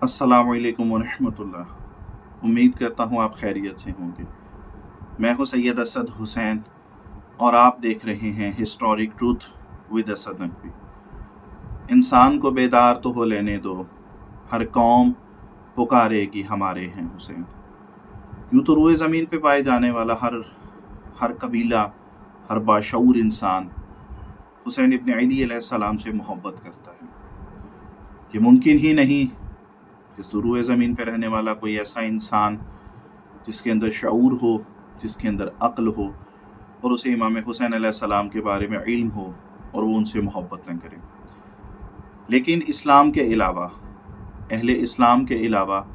अस्सलामु अलैकुम वरहमतुल्लाह। उम्मीद करता हूँ आप खैरियत से होंगे। मैं हूँ सैयद असद हुसैन और आप देख रहे हैं historic truth with Asad Naqvi. इंसान को बेदार तो हो लेने दो, हर कौम पुकारेगी हमारे हैं हुसैन। यूँ तो रोए ज़मीन पे पाए जाने वाला हर कबीला, हर बाशऊर इंसान हुसैन इब्न अली अलैहिस्सलाम से मोहब्बत करता है। ये मुमकिन ही नहीं कि ज़रूए ज़मीन पर रहने वाला कोई ऐसा इंसान जिसके अंदर शऊर हो, जिसके अंदर अक्ल हो और उसे इमाम हुसैन अलैहिस्सलाम के बारे में इल्म हो और वो उनसे मोहब्बत न करे। लेकिन इस्लाम के अलावा, अहले इस्लाम के अलावा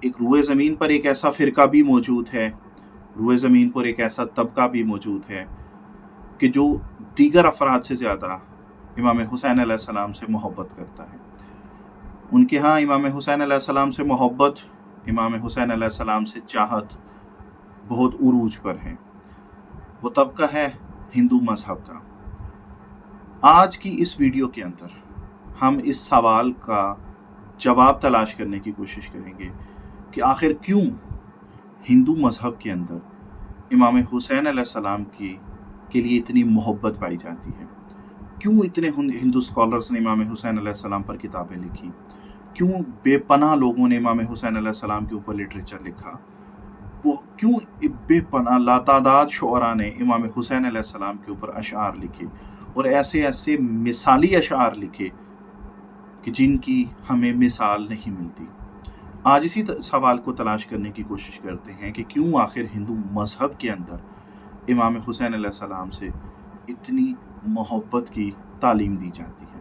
एक रूए ज़मीन पर एक ऐसा फ़िरका भी मौजूद है, रूए ज़मीन पर एक ऐसा तबका भी मौजूद है कि जो दीगर अफराद से ज़्यादा इमाम हुसैन अलैहिस्सलाम से मोहब्बत करता है। उनके यहाँ इमाम हुसैन अलैहिस्सलाम से मोहब्बत, इमाम हुसैन अलैहिस्सलाम से चाहत बहुत उरूज पर है। वो तबका है हिंदू मज़हब का। आज की इस वीडियो के अंदर हम इस सवाल का जवाब तलाश करने की कोशिश करेंगे कि आखिर क्यों हिंदू मज़हब के अंदर इमाम हुसैन अलैहिस्सलाम के लिए इतनी मोहब्बत पाई जाती है। क्यों इतने हिंदू स्कॉलर्स ने इमाम हुसैन अलैहिस्सलाम पर किताबें लिखी, क्यों बेपनाह लोगों ने इमाम हुसैन अलैहिस्सलाम के ऊपर लिटरेचर लिखा, वो क्यों बेपनाह लातादाद शुअरा ने इमाम हुसैन अलैहिस्सलाम के ऊपर अशार लिखे और ऐसे ऐसे मिसाली अशार लिखे कि जिनकी हमें मिसाल नहीं मिलती। आज इसी सवाल को तलाश करने की कोशिश करते हैं कि क्यों आखिर हिंदू मज़हब के अंदर इमाम हुसैन अलैहिस्सलाम से इतनी मोहब्बत की तालीम दी जाती है।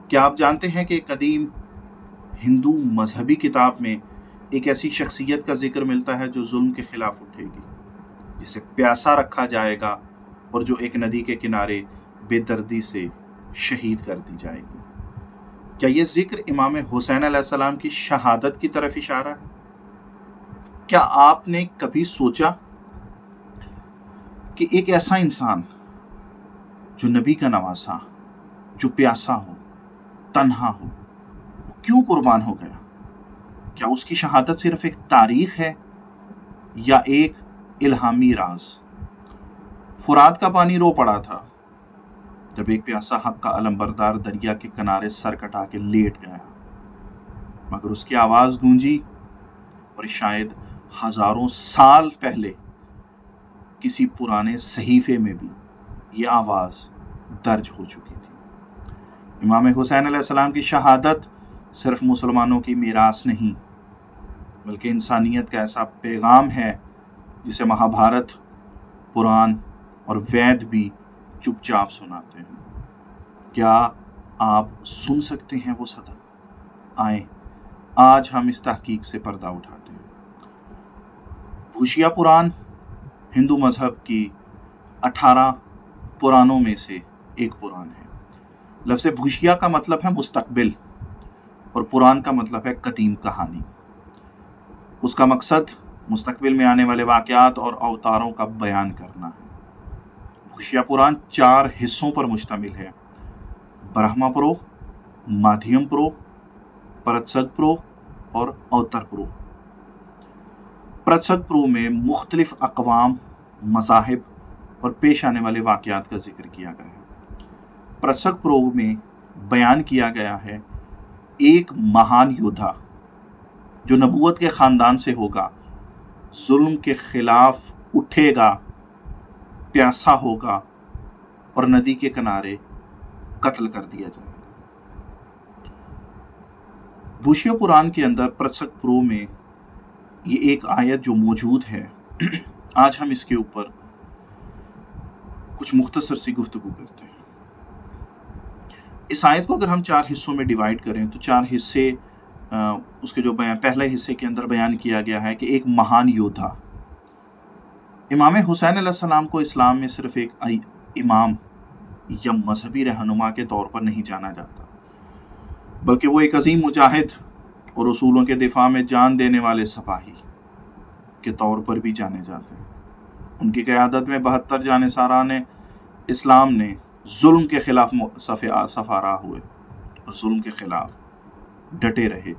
क्या आप जानते हैं कि कदीम हिंदू मजहबी किताब में एक ऐसी शख्सियत का जिक्र मिलता है जो जुल्म के ख़िलाफ़ उठेगी, जिसे प्यासा रखा जाएगा और जो एक नदी के किनारे बेदर्दी से शहीद कर दी जाएगी। क्या ये जिक्र इमाम हुसैन अलैहिस्सलाम की शहादत की तरफ इशारा है? क्या आपने कभी सोचा कि एक ऐसा इंसान जो नबी का नवासा, जो प्यासा हो, तन्हा हो, क्यों कुर्बान हो गया? क्या उसकी शहादत सिर्फ एक तारीख है या एक इल्हामी राज? फुरात का पानी रो पड़ा था जब एक प्यासा हक का अलंबरदार दरिया के किनारे सर कटा के लेट गया, मगर उसकी आवाज़ गूंजी और शायद हजारों साल पहले किसी पुराने सहीफे में भी ये आवाज़ दर्ज हो चुकी थी। इमाम हुसैन अलैहिस्सलाम की शहादत सिर्फ मुसलमानों की मीरास नहीं, बल्कि इंसानियत का ऐसा पैगाम है जिसे महाभारत, पुराण और वेद भी चुपचाप सुनाते हैं। क्या आप सुन सकते हैं वो सदा? आए आज हम इस तहकीक से पर्दा उठाते हैं। भूशिया पुराण हिंदू मज़हब की 18 पुराणों में से एक पुराण है। लफ्ज़ भूशिया का मतलब है मुस्तकबिल और पुराण का मतलब है कदीम कहानी। उसका मकसद मुस्तकबिल में आने वाले वाक़यात और अवतारों का बयान करना है। भूशिया पुराण 4 हिस्सों पर मुश्तमिल है: ब्रह्मपुरो, माध्यमपुरो, प्रत्सगपुरो और अवतरपुरो। प्रत्सगपुरो में मुख्तलिफ अक़वाम, मज़ाहिब और पेश आने वाले वाक़यात का जिक्र किया गया है। प्रत्सगपुरो में बयान किया गया है एक महान योद्धा जो नबूवत के ख़ानदान से होगा, जुल्म के ख़िलाफ़ उठेगा, प्यासा होगा और नदी के किनारे कत्ल कर दिया जाएगा। भूशिया पुराण के अंदर प्रत्सगपुरो में ये एक आयत जो मौजूद है, आज हम इसके ऊपर कुछ मुख्तसर सी गुफ्तगू करते हैं। इस आयत को अगर हम 4 हिस्सों में डिवाइड करें तो 4 हिस्से, उसके जो बयान, पहले हिस्से के अंदर बयान किया गया है कि एक महान योद्धा, इमाम हुसैन अलैहिस्सलाम को इस्लाम में सिर्फ एक इमाम या मजहबी रहनुमा के तौर पर नहीं जाना जाता, बल्कि वो एक अजीम मुजाहिद और उसूलों के दिफा में जान देने वाले सिपाही के तौर पर भी जाने जाते हैं। उनकी क़यादत में 72 जानिसारान इस्लाम ने जुल्म के ख़िलाफ़ सफ़ारा हुए और जुल्म के ख़िलाफ़ डटे रहे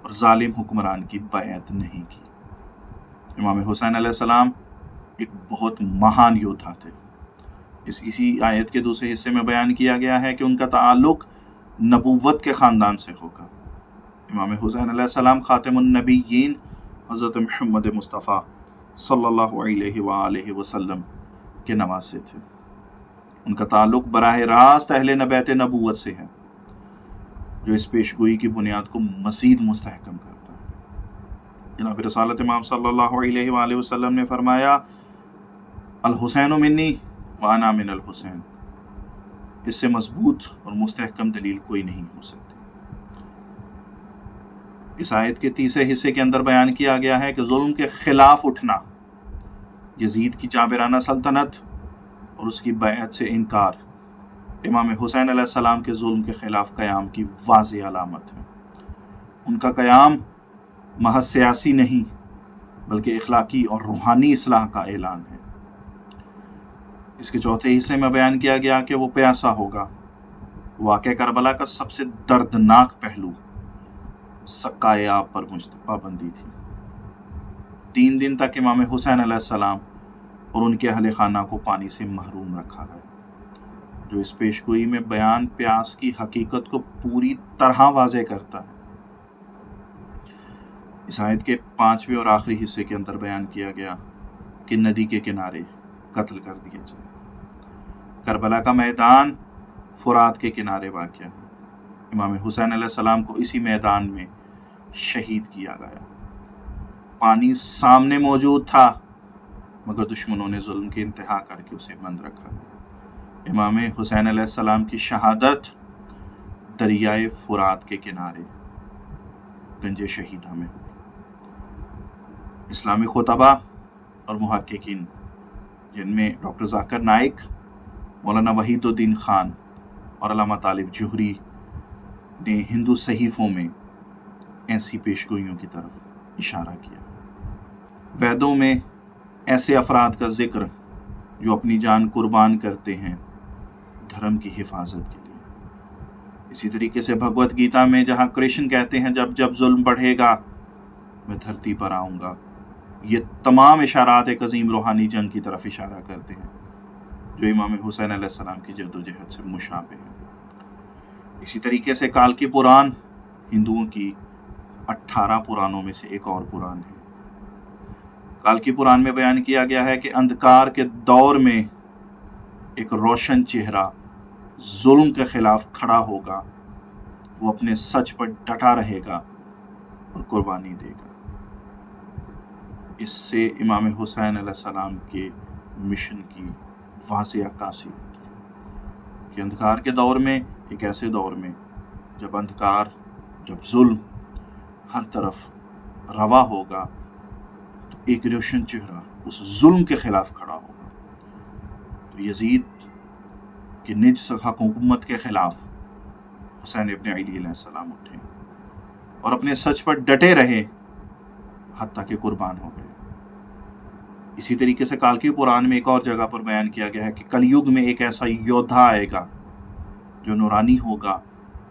اور ظالم حکمران کی بیعت نہیں کی۔ امام حسین علیہ السلام ایک بہت مہان یودھا تھے۔ اسی آیت کے دوسرے حصے میں بیان کیا گیا ہے کہ ان کا تعلق نبوت کے خاندان سے ہوگا۔ امام حسین علیہ السلام خاتم النبیین حضرت محمد مصطفیٰ صلی اللہ علیہ وآلہ وسلم کے نواسے تھے۔ ان کا تعلق براہ راست اہل بیت نبوت سے ہے، جو اس پیشگوئی کی بنیاد کو مزید مستحکم کرتا ہے۔ جناب رسالت امام صلی اللہ علیہ وآلہ وسلم نے فرمایا، الحسین منی وانا من الحسین۔ اس سے مضبوط اور مستحکم دلیل کوئی نہیں ہو سکتی۔ اس آیت کے تیسرے حصے کے اندر بیان کیا گیا ہے کہ ظلم کے خلاف اٹھنا، یزید کی جابرانہ سلطنت اور اس کی بیعت سے انکار، امام حسین علیہ السلام کے ظلم کے خلاف قیام کی واضح علامت ہے۔ ان کا قیام محض سیاسی نہیں بلکہ اخلاقی اور روحانی اصلاح کا اعلان ہے۔ اس کے چوتھے حصے میں بیان کیا گیا کہ وہ پیاسا ہوگا۔ واقعہ کربلا کا سب سے دردناک پہلو سقائے آب پر پابندی تھی۔ 3 دن تک امام حسین علیہ السلام اور ان کے اہل خانہ کو پانی سے محروم رکھا گیا، جو اس پیشگوئی میں بیان پیاس کی حقیقت کو پوری طرح واضح کرتا ہے۔ اس آیت کے 5ویں اور آخری حصے کے اندر بیان کیا گیا کہ ندی کے کنارے قتل کر دیا جائے۔ کربلا کا میدان فرات کے کنارے واقع ہے۔ امام حسین علیہ السلام کو اسی میدان میں شہید کیا گیا۔ پانی سامنے موجود تھا مگر دشمنوں نے ظلم کی انتہا کر کے اسے بند رکھا گیا۔ امام حسین علیہ السلام کی شہادت دریائے فرات کے کنارے گنج شہیدہ میں ہوئی۔ اسلامی خطبہ اور محققین، جن میں ڈاکٹر ذاکر نائک، مولانا وحید الدین خان اور علامہ طالب جوہری نے ہندو صحیفوں میں ایسی پیشگوئیوں کی طرف اشارہ کیا۔ ویدوں میں ایسے افراد کا ذکر جو اپنی جان قربان کرتے ہیں دھرم کی حفاظت کے لیے۔ اسی طریقے سے بھگوت گیتا میں جہاں کرشن کہتے ہیں جب جب ظلم بڑھے گا میں دھرتی پر آؤں گا، یہ تمام اشارات ایک عظیم روحانی جنگ کی طرف اشارہ کرتے ہیں جو امام حسین علیہ السلام کی جدوجہد سے مشابہ ہے۔ اسی طریقے سے کالکی پران ہندوؤں کی 18 پرانوں میں سے ایک اور پران ہے۔ کالکی پران میں بیان کیا گیا ہے کہ اندھکار کے دور میں ایک روشن چہرہ ظلم کے خلاف کھڑا ہوگا، وہ اپنے سچ پر ڈٹا رہے گا اور قربانی دے گا۔ اس سے امام حسین علیہ السلام کے مشن کی واضح عکاسی ہوتی ہے کہ اندھکار کے دور میں، ایک ایسے دور میں جب ظلم ہر طرف روا ہوگا تو ایک روشن چہرہ اس ظلم کے خلاف کھڑا ہوگا۔ تو یزید کی نج حکومت کے خلاف حسین ابن علی علیہ السلام اٹھے اور اپنے سچ پر ڈٹے رہے حتیٰ کہ قربان ہو گئے۔ اسی طریقے سے کالکی پران میں ایک اور جگہ پر بیان کیا گیا ہے کہ کلیوگ میں ایک ایسا یودھا آئے گا جو نورانی ہوگا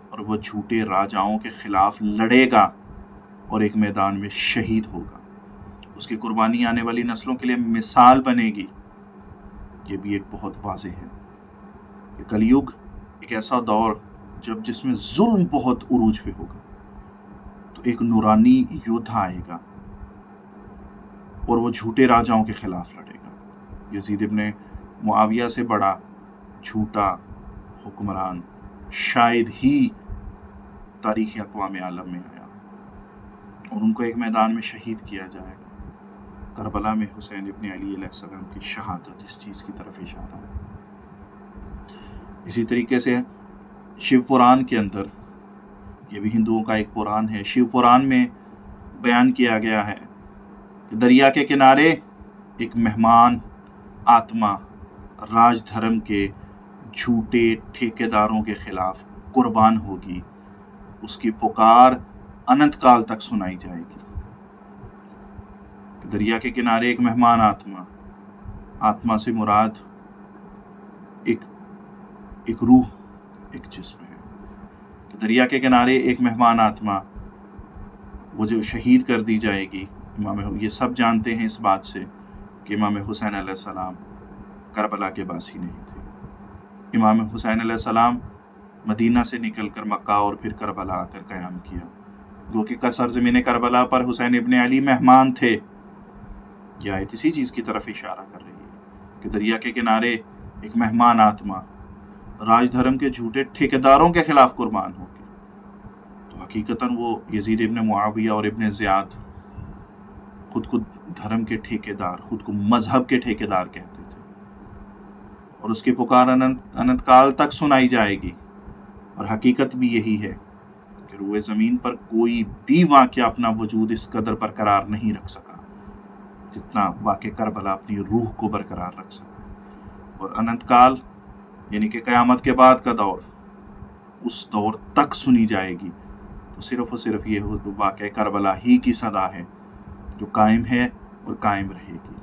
اور وہ جھوٹے راجاؤں کے خلاف لڑے گا اور ایک میدان میں شہید ہوگا۔ اس کی قربانی آنے والی نسلوں کے لیے مثال بنے گی۔ یہ بھی ایک بہت واضح ہے کہ کلیوگ ایک ایسا دور جس میں ظلم بہت عروج پہ ہوگا، تو ایک نورانی یودھا آئے گا اور وہ جھوٹے راجاؤں کے خلاف لڑے گا۔ یزید ابن معاویہ سے بڑا جھوٹا حکمران شاید ہی تاریخ اقوام عالم میں آیا، اور ان کو ایک میدان میں شہید کیا جائے گا۔ کربلا میں حسین ابن علی علیہ السلام کی شہادت اس چیز کی طرف اشارہ ہے۔ اسی طریقے سے شیو پران کے اندر، یہ بھی ہندوؤں کا ایک پران ہے، شیو پران میں بیان کیا گیا ہے کہ دریا کے کنارے ایک مہمان آتما راج دھرم کے جھوٹے ٹھیکیداروں کے خلاف قربان ہوگی۔ اس کی پکار انت کال تک سنائی جائے گی۔ دریا کے کنارے ایک مہمان آتما سے مراد ایک روح، ایک جسم ہے۔ دریا کے کنارے ایک مہمان آتما وہ جو شہید کر دی جائے گی یہ سب جانتے ہیں اس بات سے کہ امام حسین علیہ السلام کربلا کے باسی نہیں تھے۔ امام حسین علیہ السلام مدینہ سے نکل کر مکہ اور پھر کربلا آ کر قیام کیا، جو کہ سرزمین کربلا پر حسین ابن علی مہمان تھے۔ یہ آیت اسی چیز کی طرف اشارہ کر رہی ہے کہ دریا کے کنارے ایک مہمان آتما راج دھرم کے جھوٹے ٹھیکیداروں کے خلاف قربان ہوگی، تو حقیقتاً وہ یزید ابن معاویہ اور ابن زیاد خود کو دھرم کے ٹھیکیدار، خود کو مذہب کے ٹھیکیدار کہتے تھے، اور اس کی پکار انت کال تک سنائی جائے گی۔ اور حقیقت بھی یہی ہے کہ روئے زمین پر کوئی بھی واقعہ اپنا وجود اس قدر برقرار نہیں رکھ سکا جتنا واقع کربلا اپنی روح کو برقرار رکھ سکا، اور انت کال یعنی کہ قیامت کے بعد کا دور، اس دور تک سنی جائے گی تو صرف اور صرف یہ واقع کربلا ہی کی صدا ہے جو قائم ہے اور قائم رہے گی۔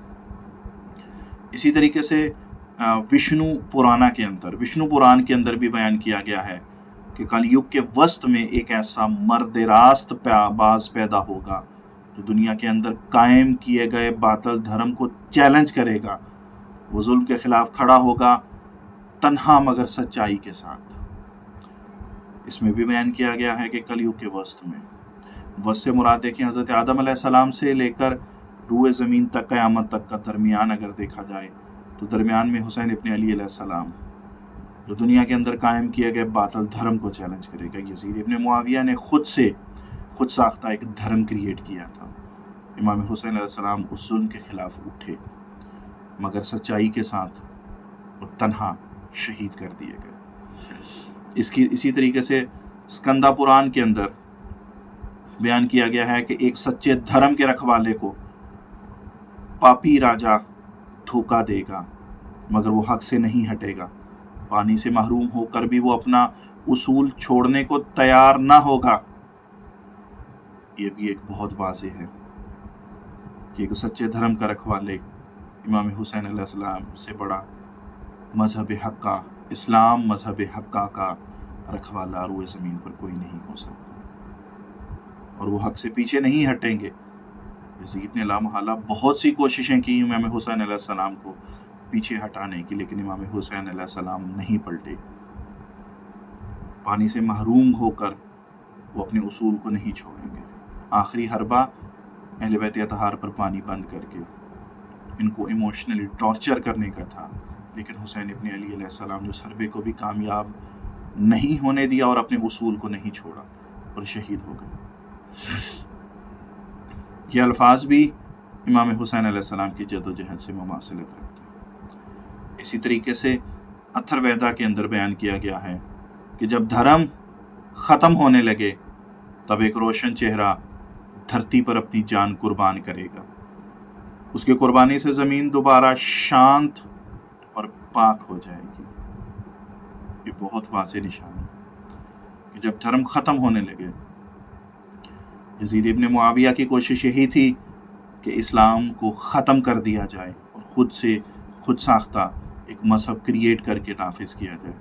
اسی طریقے سے وشنو پران کے اندر بھی بیان کیا گیا ہے کہ کل یگ کے وسط میں ایک ایسا مرد راست باز پیدا ہوگا جو دنیا کے اندر قائم کیے گئے باطل دھرم کو چیلنج کرے گا، وہ ظلم کے خلاف کھڑا ہوگا تنہا مگر سچائی کے ساتھ۔ اس میں بھی بیان کیا گیا ہے کہ کل یگ کے وسط میں، وسط سے مراد ہے کہ حضرت آدم علیہ السلام سے لے کر روئے زمین تک قیامت تک کا درمیان اگر دیکھا جائے تو درمیان میں حسین ابن علی علیہ السلام جو دنیا کے اندر قائم کیے گئے باطل دھرم کو چیلنج کرے گا۔ یزید ابن معاویہ نے خود ساختہ ایک دھرم کریٹ کیا تھا۔ امام حسین علیہ السلام اس ظلم کے خلاف اٹھے مگر سچائی کے ساتھ اور تنہا شہید کر دیے گئے۔ اسی طریقے سے اسکندہ پران کے اندر بیان کیا گیا ہے کہ ایک سچے دھرم کے رکھوالے کو پاپی راجا دھوکہ دے گا مگر وہ حق سے نہیں ہٹے گا، پانی سے محروم ہو کر بھی وہ اپنا اصول چھوڑنے کو تیار نہ ہوگا۔ یہ بھی ایک بہت واضح ہے کہ ایک سچے دھرم کا رکھوالے امام حسین علیہ السلام سے بڑا مذہب حقہ، اسلام مذہب حقہ کا رکھوالا روئے زمین پر کوئی نہیں ہو سکتا، اور وہ حق سے پیچھے نہیں ہٹیں گے۔ یزید نے لامحالہ بہت سی کوششیں کی امام حسین علیہ السلام کو پیچھے ہٹانے کی، لیکن امام حسین علیہ السلام نہیں پلٹے۔ پانی سے محروم ہو کر وہ اپنے اصول کو نہیں چھوڑیں گے۔ آخری حربہ اہل بیت اطہار پر پانی بند کر کے ان کو ایموشنلی ٹارچر کرنے کا تھا، لیکن حسین ابن علی علیہ السلام نے اس حربے کو بھی کامیاب نہیں ہونے دیا اور اپنے اصول کو نہیں چھوڑا اور شہید ہو گئے۔ یہ الفاظ بھی امام حسین علیہ السلام کی جد و جہد سے مماثلت رکھتے ہیں۔ اسی طریقے سے اتھر ویدا کے اندر بیان کیا گیا ہے کہ جب دھرم ختم ہونے لگے تب ایک روشن چہرہ دھرتی پر اپنی جان قربان کرے گا، اس کی قربانی سے زمین دوبارہ شانت اور پاک ہو جائے گی۔ یہ بہت واضح نشانی ہے کہ جب دھرم ختم ہونے لگے، یزید ابن معاویہ کی کوشش یہی تھی کہ اسلام کو ختم کر دیا جائے اور خود ساختہ ایک مذہب کریٹ کر کے نافذ کیا جائے،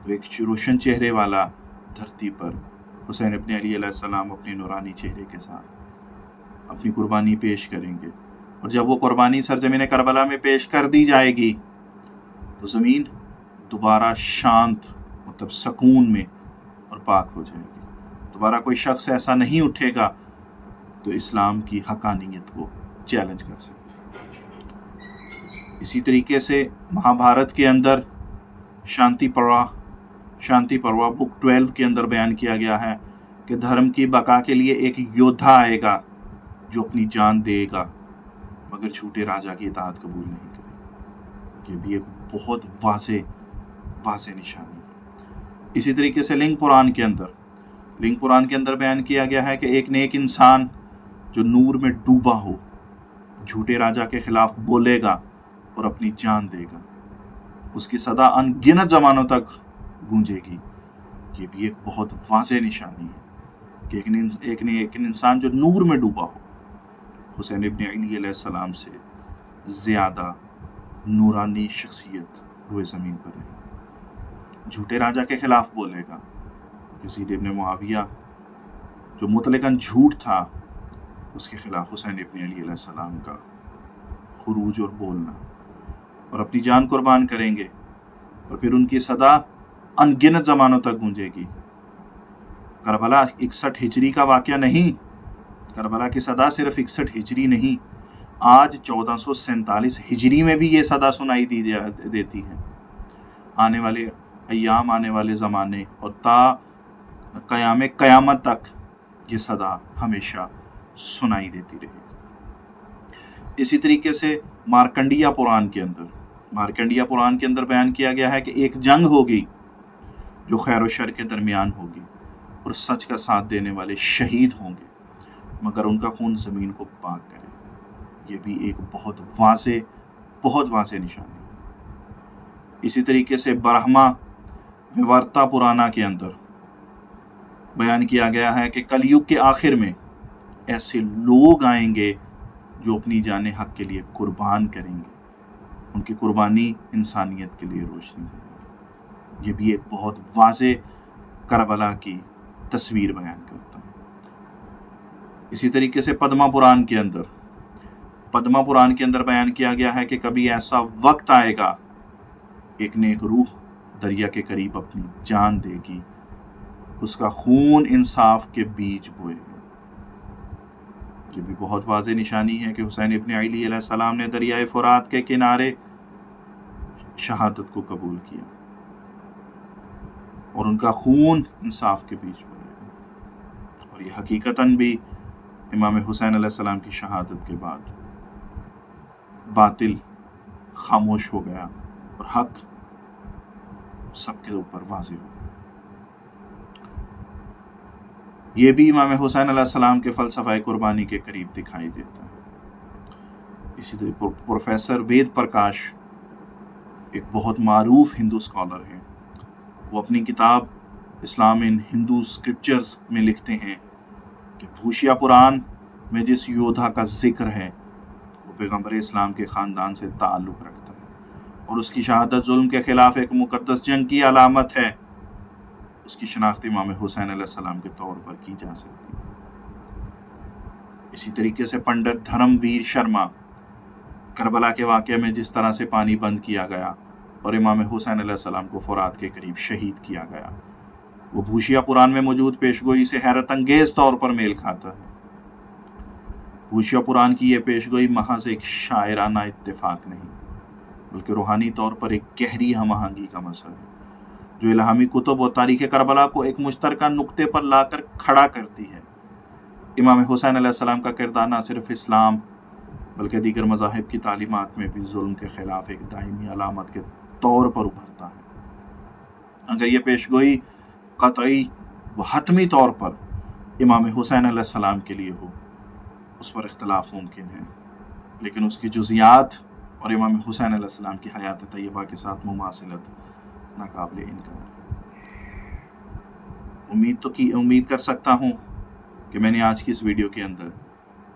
تو ایک روشن چہرے والا دھرتی پر حسین ابن علی علیہ السلام اپنے نورانی چہرے کے ساتھ اپنی قربانی پیش کریں گے، اور جب وہ قربانی سرزمین کربلا میں پیش کر دی جائے گی تو زمین دوبارہ شانت مطلب سکون میں اور پاک ہو جائے گی۔ دوبارہ کوئی شخص ایسا نہیں اٹھے گا تو اسلام کی حقانیت کو چیلنج کر سکے۔ اسی طریقے سے مہابھارت کے اندر شانتی پروا بک 12 کے اندر بیان کیا گیا ہے کہ دھرم کی بقا کے لیے ایک یودھا آئے گا جو اپنی جان دے گا مگر جھوٹے راجا کی اطاعت قبول نہیں کرے گا۔ یہ بھی ایک بہت واضح نشانی ہے۔ اسی طریقے سے لنگ پران کے اندر بیان کیا گیا ہے کہ ایک نیک انسان جو نور میں ڈوبا ہو جھوٹے راجا کے خلاف بولے گا اور اپنی جان دے گا، اس کی صدا ان گنت زمانوں تک گونجے گی۔ یہ بھی ایک بہت واضح نشانی ہے کہ ایک انسان جو نور میں ڈوبا ہو، حسین ابن علی علیہ السلام سے زیادہ نورانی شخصیت روئے زمین پر نہیں، جھوٹے راجا کے خلاف بولے گا۔ یزید ابن معاویہ जो मुतलकन झूठ था, उसके खिलाफ हुसैन इब्न अली अलैहिस्सलाम का खुरूज और बोलना, और अपनी जान कुर्बान करेंगे, और फिर उनकी सदा अनगिनत ज़मानों तक गूंजेगी। करबला 61 हिजरी का वाक़या नहीं, करबला की सदा सिर्फ 61 हिजरी नहीं, आज 1447 हिजरी में भी ये सदा सुनाई देती है। आने वाले अय्याम, आने वाले ज़माने और ता क़यामत तक ये सदा हमेशा सुनाई देती रही। इसी तरीके से मार्कंडिया पुराण के अंदर बयान किया गया है कि एक जंग होगी जो खैर और शर के दरमियान होगी, और सच का साथ देने वाले शहीद होंगे, मगर उनका खून ज़मीन को पाक करे। ये भी एक बहुत वाज़े निशानी। इसी तरीके से ब्रह्मा विवर्ता पुराना के अंदर बयान किया गया है कि कलयुग के आखिर में ऐसे लोग आएंगे जो अपनी जान हक के लिए कुर्बान करेंगे, उनकी कुर्बानी इंसानियत के लिए रोशनी है। ये भी एक बहुत वाज़े करबला की तस्वीर बयान करता है। इसी तरीके से पद्मा पुराण के अंदर बयान किया गया है कि कभी ऐसा वक्त आएगा, एक नेक रूह दरिया के करीब अपनी जान देगी, उसका खून इंसाफ के बीज बोएगा। ये भी बहुत वाज़े निशानी है कि हुसैन इब्न अली अलैहिस्सलाम ने दरियाए फुरात के किनारे शहादत को कबूल किया, और उनका खून इंसाफ के बीच बोएगा। और ये हकीकतन भी इमाम हुसैन अलैहिस्सलाम की शहादत के बाद बातिल खामोश हो गया और हक सबके ऊपर वाज़े हो गया। ये भी इमाम हुसैन अलैहिस्सलाम के फ़लसफ़ा कुर्बानी के करीब दिखाई देता है। इसी तरह प्रोफेसर वेद प्रकाश एक बहुत मारूफ हिंदू स्कॉलर हैं। वो अपनी किताब इस्लाम इन हिंदू स्क्रिप्चर्स में लिखते हैं कि भूशिया पुराण में जिस योद्धा का जिक्र है वो पैगम्बर इस्लाम के ख़ानदान से ताल्लुक़ रखता है, और उसकी शहादत जुल्म के ख़िलाफ़ एक मुक़द्दस जंग की अलामत है। उसकी शनाख्त इमाम हुसैन अलैहिस्सलाम के तौर पर की जा सकती है। इसी तरीके से पंडित धर्मवीर शर्मा करबला के वाक़े में जिस तरह से पानी बंद किया गया और इमाम हुसैन अलैहिस्सलाम को फुरात के करीब शहीद किया गया, वो भूशिया पुराण में मौजूद पेशगोई से हैरत अंगेज़ तौर पर मेल खाता है। भूशिया पुराण की ये पेशगोई महज एक शायराना इत्तेफाक नहीं, बल्कि रूहानी तौर पर एक गहरी हम-आहंगी का मसला है, जो इल्हामी कुतुब और तारीख़ करबला को एक मुश्तरका नुक्ते पर लाकर खड़ा करती है। इमाम हुसैन अलैहिस्सलाम का किरदार न सिर्फ इस्लाम बल्कि दीगर मज़ाहिब की तालीमात में भी जुल्म के ख़िलाफ़ एक दायमी अलामत के तौर पर उभरता है। अगर ये पेशगोई क़तई व हतमी तौर पर इमाम हुसैन अलैहिस्सलाम के लिए हो, उस पर इख्तलाफ मुमकिन है, लेकिन उसकी जुज़ियात और इमाम हुसैन अलैहिस्सलाम की हयात तय्यबा के साथ मुमासिलत नाकाबिल इनकार। उम्मीद कर सकता हूँ कि मैंने आज की इस वीडियो के अंदर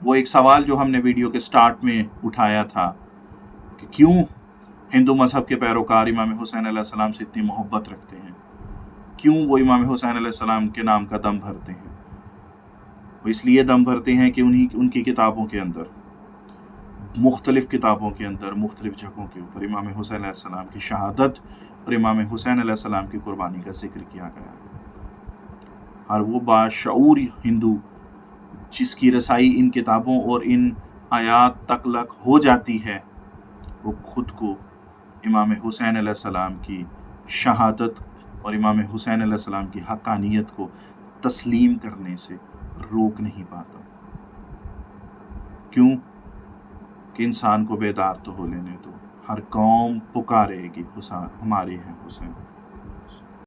वो एक सवाल जो हमने वीडियो के स्टार्ट में उठाया था कि क्यों हिंदू मज़हब के पैरोकार इमाम हुसैन अलैहिस्सलाम से इतनी मोहब्बत रखते हैं, क्यों वो इमाम हुसैन अलैहिस्सलाम के नाम का दम भरते हैं। वो इसलिए दम भरते हैं कि उनकी किताबों के अंदर, मुख्तलिफ़ किताबों के अंदर, मुख्तलिफ़ जगहों के ऊपर इमाम हुसैन अलैहिस्सलाम की शहादत और इमाम हुसैन अलैहिस्सलाम की कुर्बानी का जिक्र किया गया है। और वो बाशऊर हिंदू जिसकी रसाई इन किताबों और इन आयात तक हो जाती है, वो खुद को इमाम हुसैन अलैहिस्सलाम की शहादत और इमाम हुसैन अलैहिस्सलाम की हक़ानियत को तस्लीम करने से रोक नहीं पाता। क्यों कि इंसान को बेदार तो हो लेने दो, हर कौम पुकारेगी हुसैन, हमारे हैं हुसैन।